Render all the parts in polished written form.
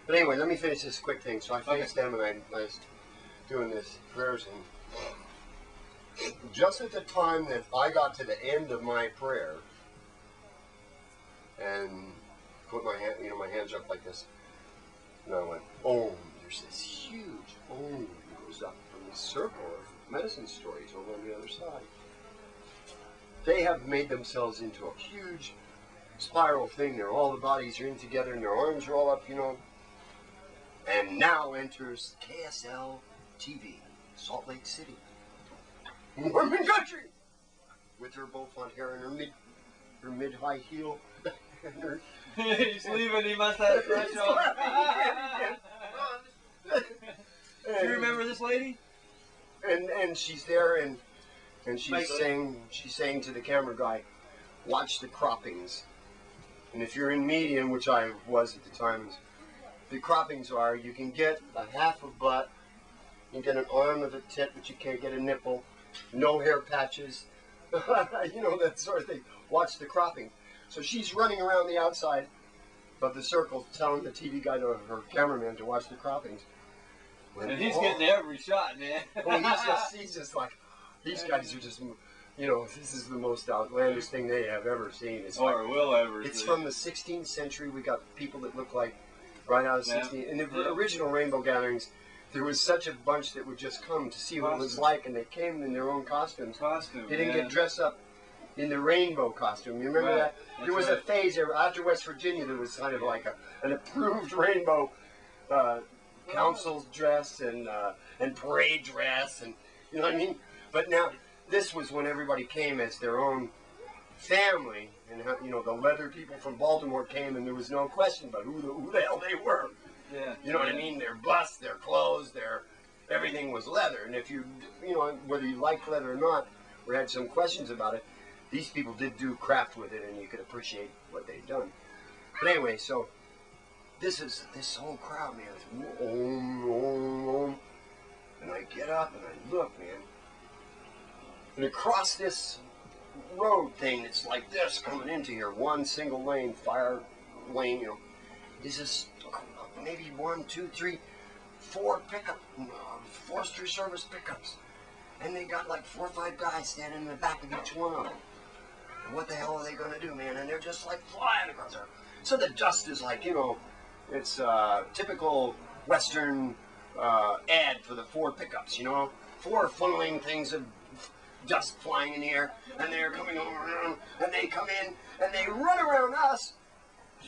But anyway, let me finish this quick thing. So I faced them and I was doing this prayers, and just at the time that I got to the end of my prayer and put my hand, my hands up like this, and I went, "Om." There's this huge Om that goes up from this circle of medicine stories over on the other side. They have made themselves into a huge spiral thing there. All the bodies are in together and their arms are all up, And now enters KSL TV, Salt Lake City, Mormon country, with her Beaufort hair and her mid-high heel. He's leaving. He must have fresh on. Do you remember this lady? And she's there, and she's saying to the camera guy, "Watch the croppings." And if you're in medium, which I was at the time, the croppings are, you can get a half a butt, you can get an arm of a tit, but you can't get a nipple, no hair patches, that sort of thing. Watch the cropping. So she's running around the outside of the circle telling the TV guy, to her cameraman, to watch the croppings. And he's getting every shot, man. He's just like, these guys are just, this is the most outlandish thing they have ever seen. It's will ever see. It's see. from the 16th century. We got people that look like right out of 16th. In the original rainbow gatherings, there was such a bunch that would just come to see what it was like, and they came in their own costumes. They didn't get dressed up in the rainbow costume. You remember that? There was a phase after West Virginia. There was kind of like an approved rainbow council dress and parade dress, and you know what I mean. But now this was when everybody came as their own family, and the leather people from Baltimore came, and there was no question about who the hell they were. Yeah. You know what I mean? Their bust, their clothes, everything was leather. And if whether you liked leather or not, or had some questions about it, these people did do craft with it, and you could appreciate what they'd done. But anyway, so this whole crowd, man, it's Om, Om, Om. And I get up and I look, man. And across this road thing, it's like this coming into here, one single lane, fire lane, is this maybe 1, 2, 3, 4 pickup, Forestry Service pickups. And they got like 4 or 5 guys standing in the back of each one of them. And what the hell are they going to do, man? And they're just like flying across there. So the dust is like, it's typical Western ad for the 4 pickups, 4 funneling things of dust flying in the air, and they're coming around, and they come in, and they run around us,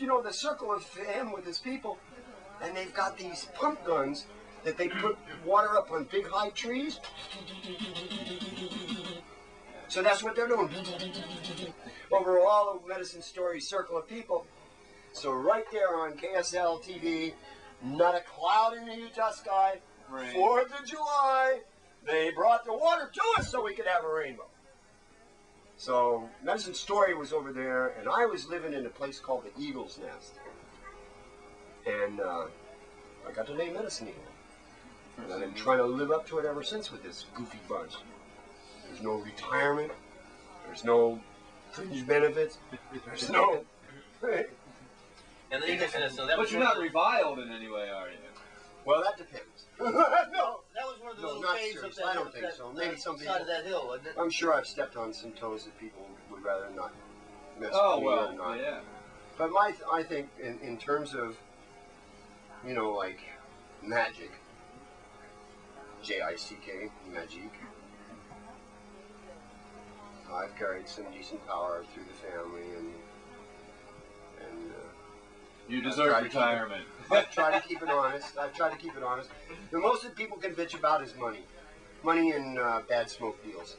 the circle of him with his people, and they've got these pump guns that they put water up on big high trees. So that's what they're doing. Over all of Medicine Story's circle of people. So right there on KSL TV, not a cloud in the Utah sky, 4th of July, they brought the water to us so we could have a rainbow. So Medicine Story was over there, and I was living in a place called the Eagle's Nest. And I got the name Medicine Eagle. And I've been trying to live up to it ever since with this goofy bunch. There's no retirement. There's no fringe benefits. There's no... And then you guys know but you're not reviled in any way, are you? Well, that depends. No, that was one of the little caves up I don't think so. Maybe some people. Side of that hill, wasn't it? I'm sure I've stepped on some toes that people would rather not mess with me or not. Yeah. But I think in terms of, like magic, J-I-C-K, magic, I've carried some decent power through the family, and you deserve retirement. I've tried to keep it honest. The most that people can bitch about is money. Money and bad smoke deals.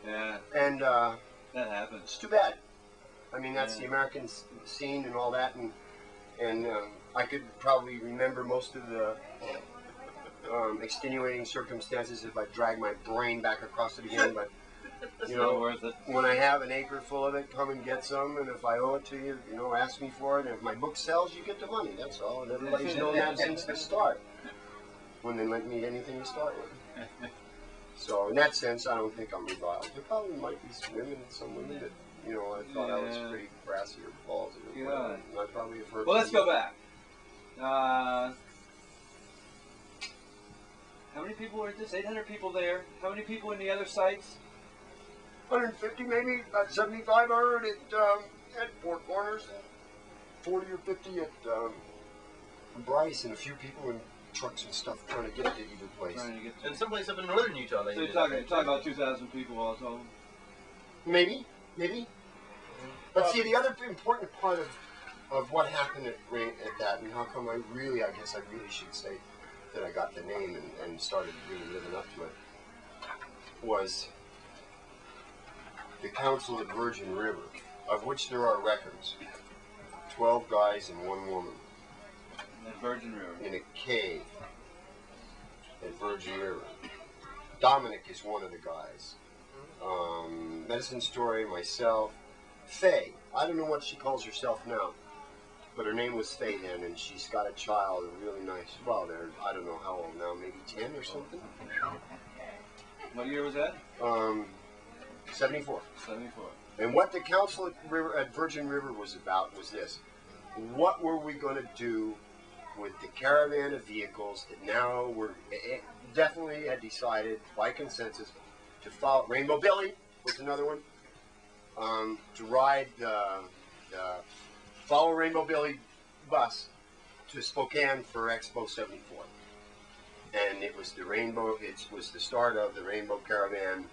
Yeah. And that happens. It's too bad. I mean, that's the American scene and all that, and I could probably remember most of the extenuating circumstances if I dragged my brain back across it again, but worth it. When I have an acre full of it, come and get some, and if I owe it to you, ask me for it, and if my book sells, you get the money, that's all, and everybody's known that since the start, when they lent me anything to start with. So in that sense, I don't think I'm reviled. There probably might be some women that, I thought I was pretty brassy or ballsy. Yeah. I probably have heard. Well, let's go back. people were at this? 800 people there. How many people in the other sites? 150 maybe, about 75 I heard at Four Corners, 40 or 50 at Bryce, and a few people in trucks and stuff trying to get to either place. And someplace up in northern Utah. So you're talking about 2,000 people all told? Maybe. But see, the other important part of what happened at that, and how come I guess I really should say that I got the name and started really living up to it, was the Council at Virgin River, of which there are records. 12 guys and 1 woman. At Virgin River. In a cave at Virgin River. Dominic is one of the guys. Medicine Story, myself, Faye. I don't know what she calls herself now, but her name was Faye then, and she's got a child, a really nice. Well, they're I don't know how old now, maybe 10 or something. What year was that? 74. 74. And what the council at Virgin River was about was this: what were we going to do with the caravan of vehicles that now were definitely had decided by consensus to follow? Rainbow Billy was another one. To ride follow Rainbow Billy bus to Spokane for Expo 74, and it was the Rainbow. It was the start of the Rainbow Caravan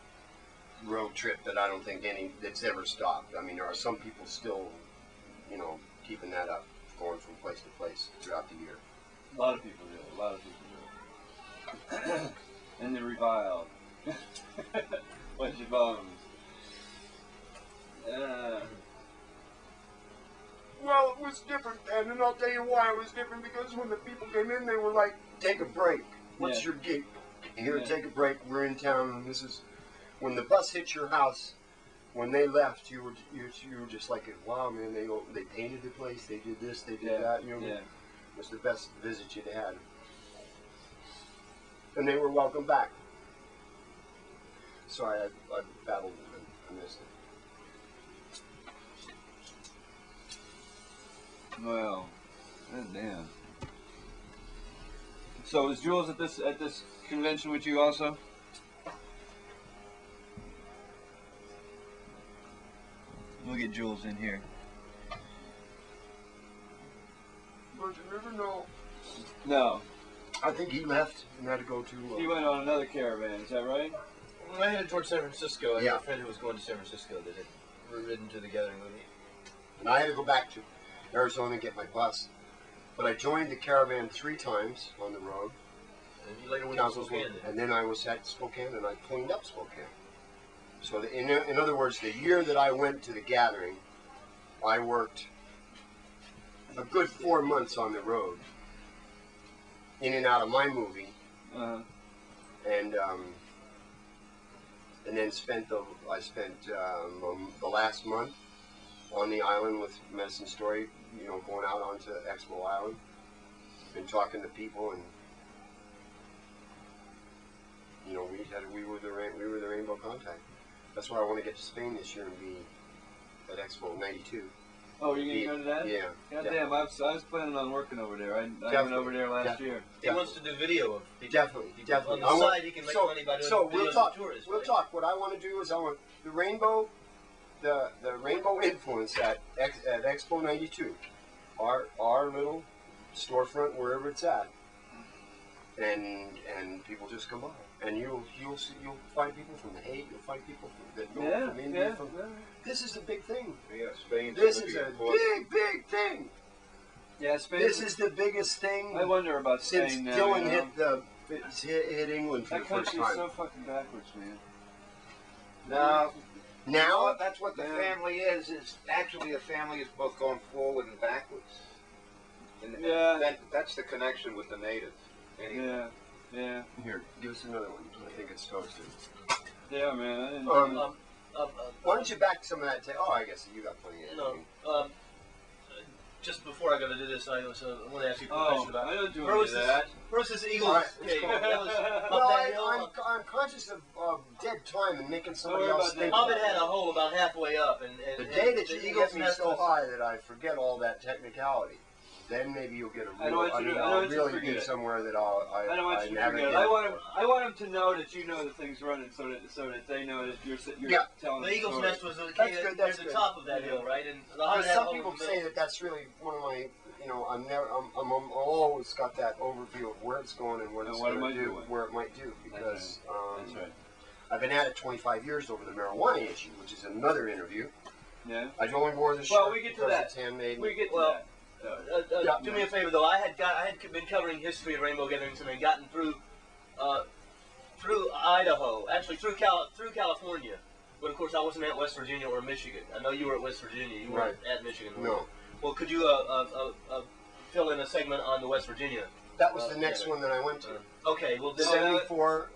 road trip that I don't think that's ever stopped. I mean, there are some people still, keeping that up, going from place to place throughout the year. A lot of people do. And they're reviled. Bunch of bums. Well, it was different, and I'll tell you why it was different, because when the people came in, they were like, take a break. What's your gig? Here, take a break. We're in town, and this is... When the bus hit your house, when they left, you were just like, wow, man, they painted the place, they did this, they did that. It was the best visit you'd had. And they were welcome back. Sorry, I battled and I missed it. Well, damn. So is Jules at this convention with you also? We'll get Jules in here. Virgin River, no. No. I think he left and had to go to... he went on another caravan, is that right? When I headed towards San Francisco, I had a friend who was going to San Francisco that had ridden to the gathering with me. And I had to go back to Arizona and get my bus. But I joined the caravan 3 times on the road. And you later went to Spokane. And then I was at Spokane, and I cleaned up Spokane. So in other words, the year that I went to the gathering, I worked a good 4 months on the road, in and out of my movie, and then spent the last month on the island with Medicine Story, going out onto Expo Island, and talking to people, and we were the Rainbow Contact. That's why I want to get to Spain this year and be at Expo 92. Oh, you're going to go to that? Yeah. God damn, I was planning on working over there. I went over there last year. He wants to do video of people. Definitely. On the side, he can make money by doing videos of tourists. We'll talk. What I want to do is I want the Rainbow, the Rainbow influence at Expo 92, our little storefront wherever it's at, and people just come by. And you'll find people from the Hague. You'll find people from India. This is a big thing. Yeah, Spain. This is a big thing. Yeah, Spain. This is the biggest thing. I wonder about Spain since now. Dylan hit England for the first time. That country's so fucking backwards, man. Now that's what the family is. Is actually a family is both going forward and backwards. And that's the connection with the natives. Anyway. Yeah. Here, give us another one. I think it's toasted. Yeah, man. Why don't you back some of that? I guess you got plenty of it. Just before I got to do this, I want to ask you a question about. I don't do any of that. Versus Eagles. I'm conscious of dead time and making somebody else think. Hobbit had a hole about halfway up, and the day that you get me so high that I forget all that technicality. then maybe you'll get a I real. don't want I you mean, to- I don't I'll want you to really forget be it. somewhere that I don't want you to forget it. I want them to know that you know that things running, so that they know that you're Yeah. telling The them Eagle's story. Nest was That's located good, near that's the good. top of that hill, right? And the Because Hot some Hat people over the say middle. that that's really one of my, I'm always got that overview of where it's going and what And it's what it going might to do, do. where it might do. Because That's right. I've been at it 25 years over the marijuana issue, which is another interview. Yeah. I only wore the shirt Well, we get to because that. it's handmade. We get to Well, that. Yeah. Do me a favor though. I had been covering history of Rainbow Gathering and gotten through Idaho, actually through California. But of course, I wasn't at West Virginia or Michigan. I know you were at West Virginia. You weren't at Michigan. No. Well, could you fill in a segment on the West Virginia? That was the next one that I went to. Okay. Well, then 74